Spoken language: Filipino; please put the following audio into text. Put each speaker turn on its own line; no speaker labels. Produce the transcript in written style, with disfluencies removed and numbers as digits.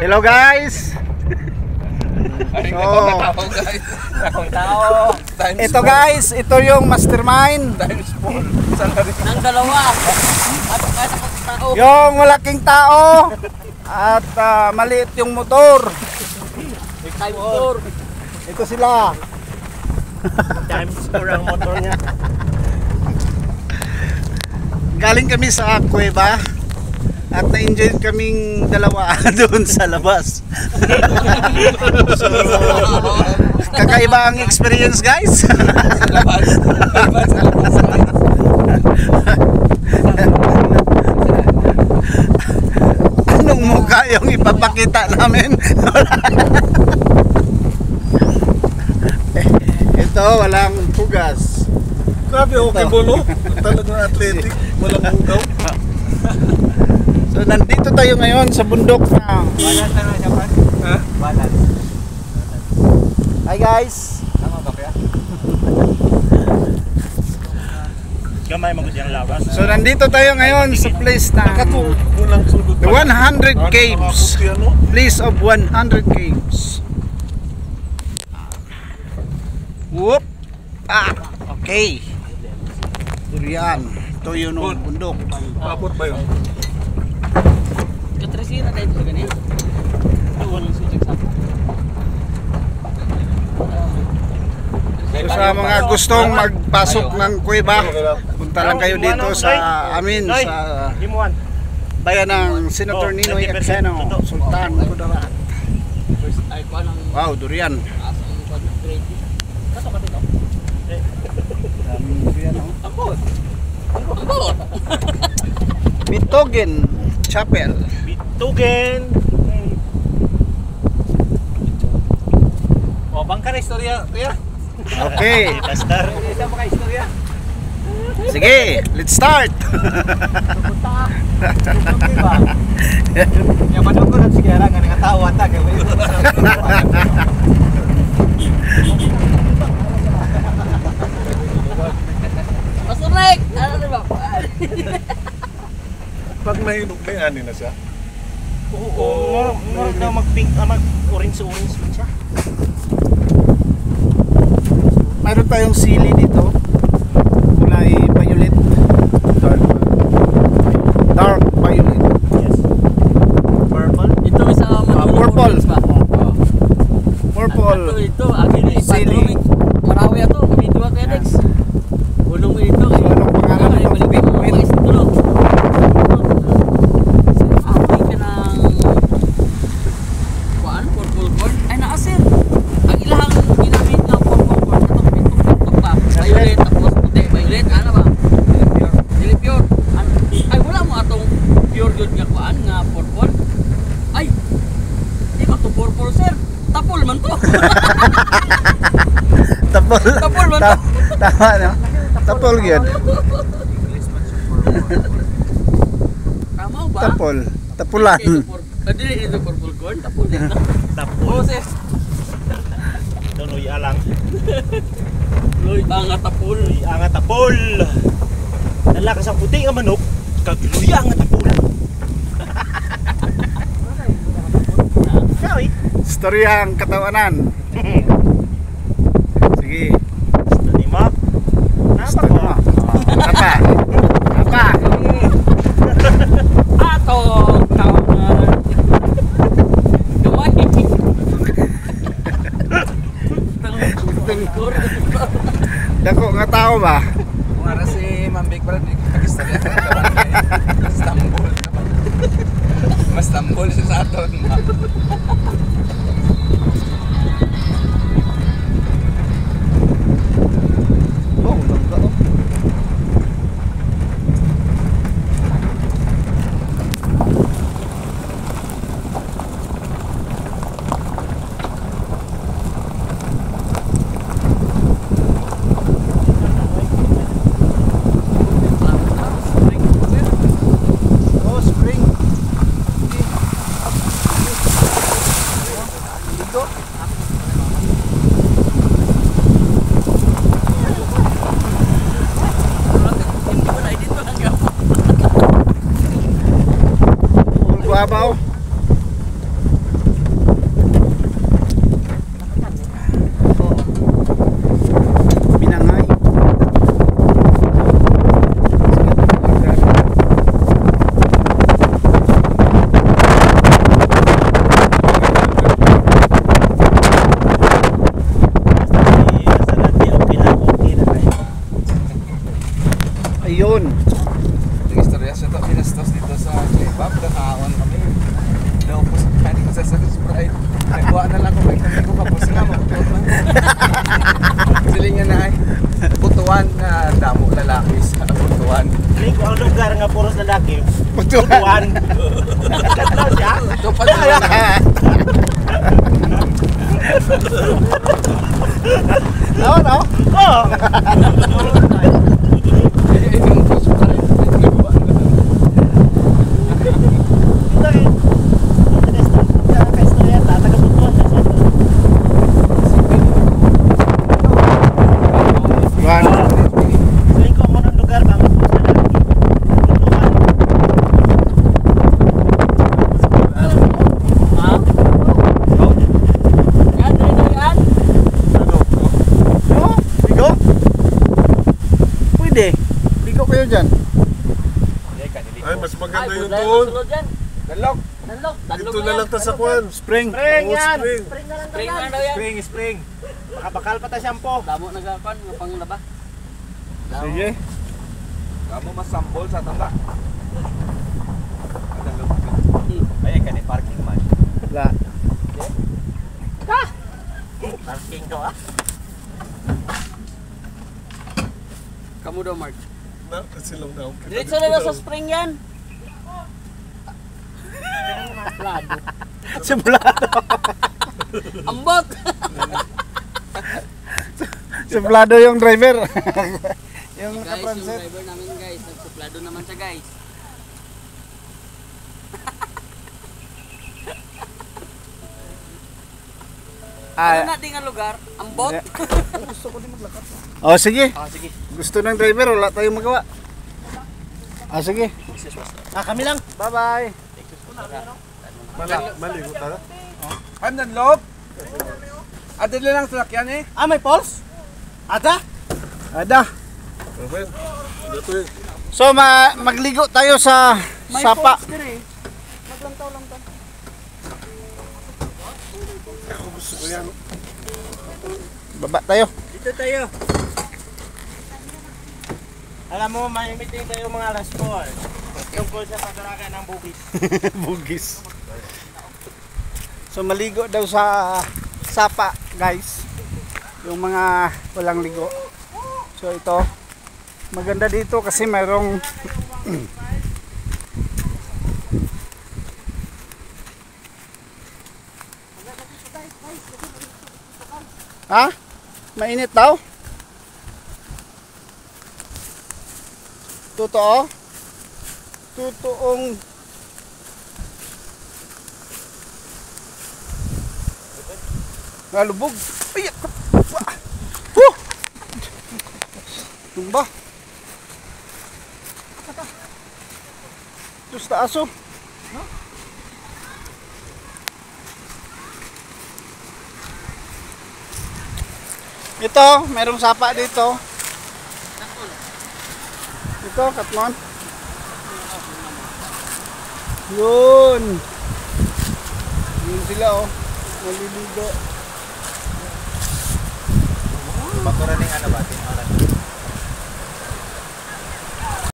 Hello guys. Ito guys, ito yung mastermind.
Ng dalawa.
Yung malaking tao at maliit yung motor. Ito sila.
Times 4 ang motor niya.
Galing kami sa kuweba at na-enjoy kaming dalawa doon sa labas. So, kakaiba ang experience guys. Anong mukha yung ipapakita namin? Ito, walang pugas.
Grabe, okay bolo. Talagang athletic. Walang ugaw.
So nandito tayo ngayon sa bundok ng
Balance na Japan?
Ha?
Balance.
Hi guys.
Tama ba kaya?
Gamay magod yung lawas.
So nandito tayo ngayon sa place na
Kulang sugod.
the 100 caves. Place of 100 caves. Whoop. Okay. Durian. Ito yun ang bundok.
Paabot ba yun?
Katresina tayo sa ganyan. Walang sujek sa.
So sa mga gustong magpasok ng kuweba, punta lang kayo dito sa amin sa
Himuan.
bayan ng Senator Ninoy Aquino, Sultan Kudarat.
Ay, kuha ng
Wow, durian.
asang grade. Kato ka dito?
Daming durian, oh.
Ambot. Ambot.
Bitogen Chapel.
Bitugen.
O, bangka na istorya. Kuya.
Okay.
Pastar.
Isa pa ka istorya.
Sige, let's start.
Punta. Diba? Yung manok ko lang sige lang. Nga nangatawa ta. Masurek! Ano na ba?
Pag nahinog kay ani na siya. Oo. Marag na mag-pink, mag-orange-orange siya.
Mayroon tayong sili dito. Kulay violet. Dark violet.
Yes. Purple.
Ito isa
purple. Purple.
Ito, akin na
Sili.
Marawi ito, kami dua kaya next. Ulong ito.
So, anong pangalan
Ay,
mo?
malipit mo. Mais ito no. Aking ka ng kuan, purple corn. Ay, naasir. Ang ilahang ginamit ng purple corn, itong pintok-pintok pa. Violet, tapos puti. Violet, ano ba? Dili pure. Ay, wala mo atong pure good nga kuan, nga purple. Ay, di ba ito purple, sir? Tapol man to.
Tapol.
Tapol man to.
Tama no? Tapol yun.
Tama ba?
Tapol. Tapulan.
Dili ito purple corn, tapol dito.
Tapos.
Boses.
Donoy alang.
Loy, tanga tapol.
Ang tapol. Nalakas ang puti nga manok. Kagluya ang tapol. Sawi.
Storya ang katawanan. Sige.
Study mo. Napa ko.
Apa? Apa?
Ato, kawan. Gamay.
Dako nga tao ba?
Para si Mambik Brad, nag-istorya ka Istanbul. Mas Istanbul siya sa aton.
Oh, langga oh. Oh, spring. Dito. Babaw.
ang lugar nga puros lalaki.
Putuan.
Katlaw siya.
Ito pa naman.
Ano, no?
Oo.
Juan.
Selingkuh mo ng lugar ba? Mas puros lalaki. Putuan.
Ha? Yan, dito yan.
No? Bigo? Pwede. Bigo kayo dyan.
Ay, mas
Ay,
maganda yung
bulay,
doon.
sunod yan.
Dalok.
Tanlok, tanlok
Dito na lang ta sa kwan.
Spring.
Spring
Oo,
yan.
spring.
Spring na lang
Spring
yan.
na daw yan.
Spring. Makabakal pa ta shampoo.
Damo nagapan, nga panglaba. Damo.
Sige.
Kamu masambol sa tanda.
Ay, ka ni parking man.
La.
Parking ko ah.
Kamu daw, Mark.
Na, silang daw.
Diretso na lang sa spring yan. Plado.
Suplado.
Ambot!
Suplado yung driver. Yung
Guys, yung
kapranset.
driver namin guys, nagsuplado naman siya guys. Ano na din ang lugar? Ambot?
Oh, sige.
Ah, sige.
Gusto ng driver, wala tayong magawa. Ah, sige.
Kami lang.
Bye-bye.
Maligo ta.
Ano ng loob? Adil lang sa lakyan eh.
Ah, may pulse? Ada?
Ada.
Okay. Dito yun.
So, magligo tayo sa sapa.
Maglantaw-lantaw.
Ako gusto ko yan.
Baba tayo.
Dito tayo. Alam mo, may meeting tayo mga alas 4. Tungkol sa pagdaragan ng bugis.
Bugis. So, maligo daw sa sapa, guys. Yung mga walang ligo. So, ito. Maganda dito kasi mayroong Ha? Mainit daw? Totoo? Totoong nalubog. Ay! Huh! Tumba. Terus aso. Ito, merong sapa dito. Ito, Katmon. Yun. Yun sila oh. Naliligo.
Bakura ng ano ba?